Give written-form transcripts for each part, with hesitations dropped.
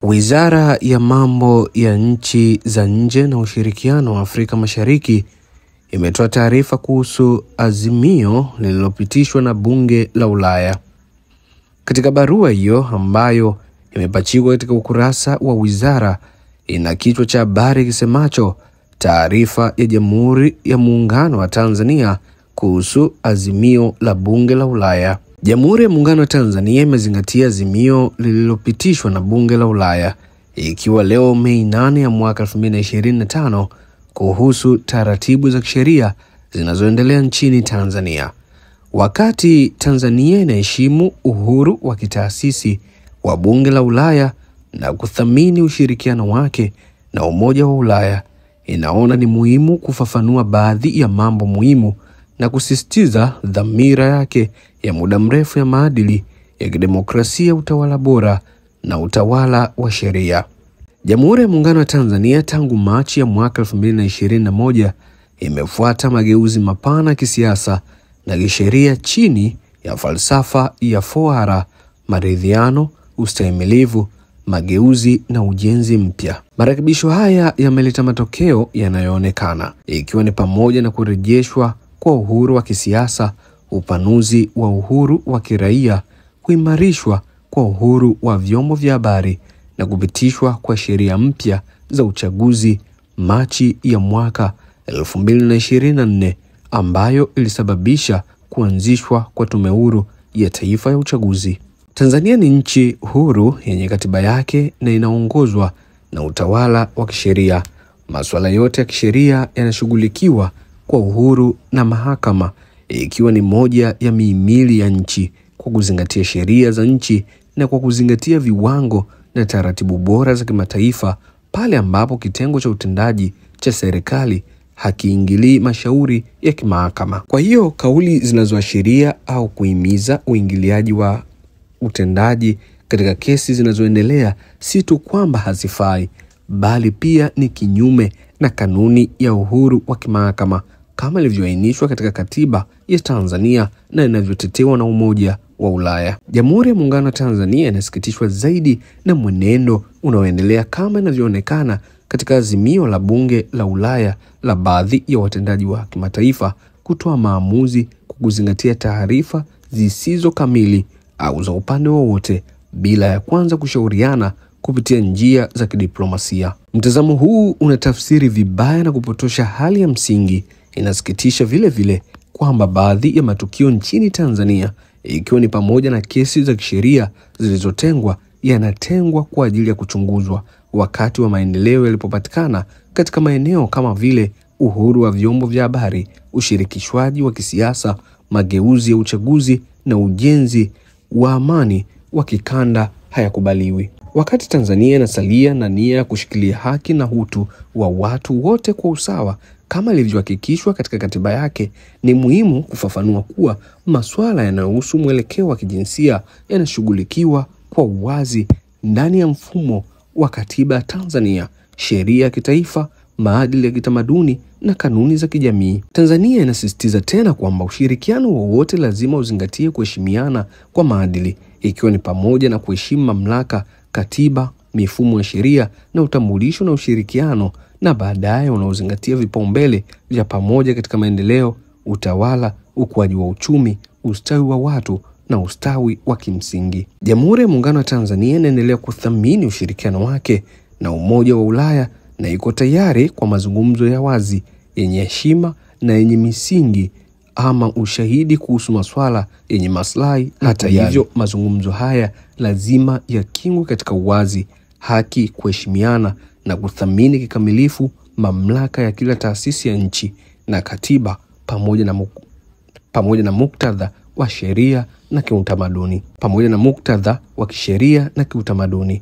Wizara ya mambo ya nchi za nje na ushirikiano wa Afrika Mashariki imetoa taarifa kuhusu azimio lililopitishwa na Bunge la Ulaya. Katika barua hiyo ambayo imepachikwa katika ukurasa wa wizara, ina kichwa cha habari kisemacho taarifa ya Jamhuri ya Muungano wa Tanzania kuhusu azimio la Bunge la Ulaya. Jamhuri ya Muungano wa Tanzania imezingatia azimio lililopitishwa na Bunge la Ulaya ikiwa leo Mei 8 ya mwaka 2025 kuhusu taratibu za kisheria zinazoendelea nchini Tanzania. Wakati Tanzania inaheshimu uhuru wa kitaasisi wa Bunge la Ulaya na kuthamini ushirikiano wake na Umoja wa Ulaya, inaona ni muhimu kufafanua baadhi ya mambo muhimu na kusisitiza dhamira yake ya muda mrefu ya maadili ya kidemokrasia, utawala bora na utawala wa sheria. Jamhuri ya Muungano wa Tanzania tangu Machi ya mwaka 2021 imefuata mageuzi mapana ya kisiasa na kisheria chini ya falsafa ya 4R: maridhiano, ustahimilivu, mageuzi na ujenzi mpya. Marekebisho haya yameleta matokeo yanayoonekana, ikiwa ni pamoja na kurejeshwa kwa uhuru wa kisiasa, upanuzi wa uhuru wa kiraia, kuimarishwa kwa uhuru wa vyombo vya habari na kupitishwa kwa sheria mpya za uchaguzi Machi ya mwaka 2024 ambayo ilisababisha kuanzishwa kwa Tume Huru ya Taifa ya Uchaguzi. Tanzania ni nchi huru yenye katiba yake na inaongozwa na utawala wa kisheria. Masuala yote ya kisheria yanashughulikiwa kwa uhuru na mahakama ikiwa ni moja ya mihimili ya nchi, kwa kuzingatia sheria za nchi na kwa kuzingatia viwango na taratibu bora za kimataifa, pale ambapo kitengo cha utendaji cha serikali hakiingilii mashauri ya kimahakama. Kwa hiyo kauli zinazoashiria au kuhimiza uingiliaji wa utendaji katika kesi zinazoendelea si tu kwamba hazifai, bali pia ni kinyume na kanuni ya uhuru wa kimahakama kama ilivyoainishwa katika katiba ya Tanzania na inavyotetewa na Umoja wa Ulaya. Jamhuri ya Muungano wa Tanzania inasikitishwa zaidi na mwenendo unaoendelea kama inavyoonekana katika azimio la Bunge la Ulaya la baadhi ya watendaji wa kimataifa kutoa maamuzi kwa kuzingatia taarifa zisizo kamili au za upande wowote bila ya kwanza kushauriana kupitia njia za kidiplomasia. Mtazamo huu unatafsiri vibaya na kupotosha hali ya msingi. Inasikitisha vile vile kwamba baadhi ya matukio nchini Tanzania, ikiwa ni pamoja na kesi za kisheria zilizotengwa, yanatengwa kwa ajili ya kuchunguzwa wakati wa maendeleo yalipopatikana katika maeneo kama vile uhuru wa vyombo vya habari, ushirikishwaji wa kisiasa, mageuzi ya uchaguzi na ujenzi wa amani wa kikanda hayakubaliwi. Wakati Tanzania inasalia na nia ya kushikilia haki na utu wa watu wote kwa usawa kama ilivyohakikishwa katika katiba yake, ni muhimu kufafanua kuwa masuala yanayohusu mwelekeo wa kijinsia yanashughulikiwa kwa uwazi ndani ya mfumo wa katiba ya Tanzania, sheria ya kitaifa, maadili ya kitamaduni na kanuni za kijamii. Tanzania inasisitiza tena kwamba ushirikiano wowote lazima uzingatie kuheshimiana kwa maadili, ikiwa ni pamoja na kuheshimu mamlaka, katiba, mifumo ya sheria na utambulisho, na ushirikiano na baadaye unaozingatia vipaumbele vya pamoja katika maendeleo, utawala, ukuaji wa uchumi, ustawi wa watu na ustawi wa kimsingi. Jamhuri ya Muungano wa Tanzania inaendelea kuthamini ushirikiano wake na Umoja wa Ulaya na iko tayari kwa mazungumzo ya wazi, yenye heshima na yenye misingi ama ushahidi kuhusu masuala yenye maslahi. Hata hivyo, mazungumzo haya lazima yakingwe katika uwazi, haki, kuheshimiana na kuthamini kikamilifu mamlaka ya kila taasisi ya nchi na katiba pamoja na muktadha wa sheria na kisheria na kiutamaduni.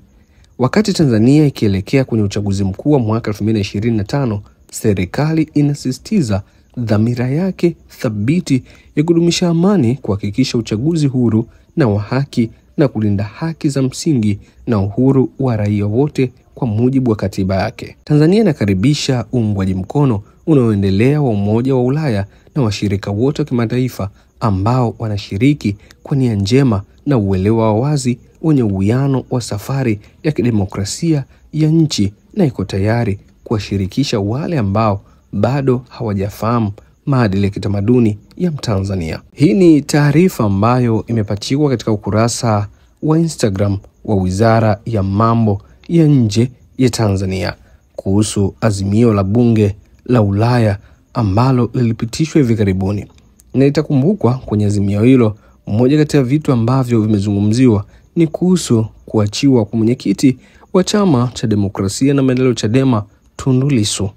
Wakati Tanzania ikielekea kwenye uchaguzi mkuu wa mwaka 2025, serikali inasisitiza dhamira yake thabiti ya kudumisha amani, kuhakikisha uchaguzi huru na wa haki na kulinda haki za msingi na uhuru wa raia wote kwa mujibu wa katiba yake. Tanzania inakaribisha uungwaji mkono unaoendelea wa Umoja wa Ulaya na washirika wote wa kimataifa ambao wanashiriki kwa nia njema na uelewa wa wazi wenye uwiano wa safari ya kidemokrasia ya nchi, na iko tayari kuwashirikisha wale ambao bado hawajafahamu maadili ya kitamaduni ya Mtanzania. Hii ni taarifa ambayo imepachikwa katika ukurasa wa Instagram wa Wizara ya Mambo ya Nje ya Tanzania kuhusu azimio la Bunge la Ulaya ambalo lilipitishwa hivi karibuni. Na itakumbukwa kwenye azimio hilo, mmoja kati ya vitu ambavyo vimezungumziwa ni kuhusu kuachiwa kwa mwenyekiti wa Chama cha Demokrasia na Maendeleo Chadema, Tundu Lissu.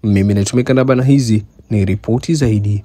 Mimi natumika na hizi ni ripoti zaidi.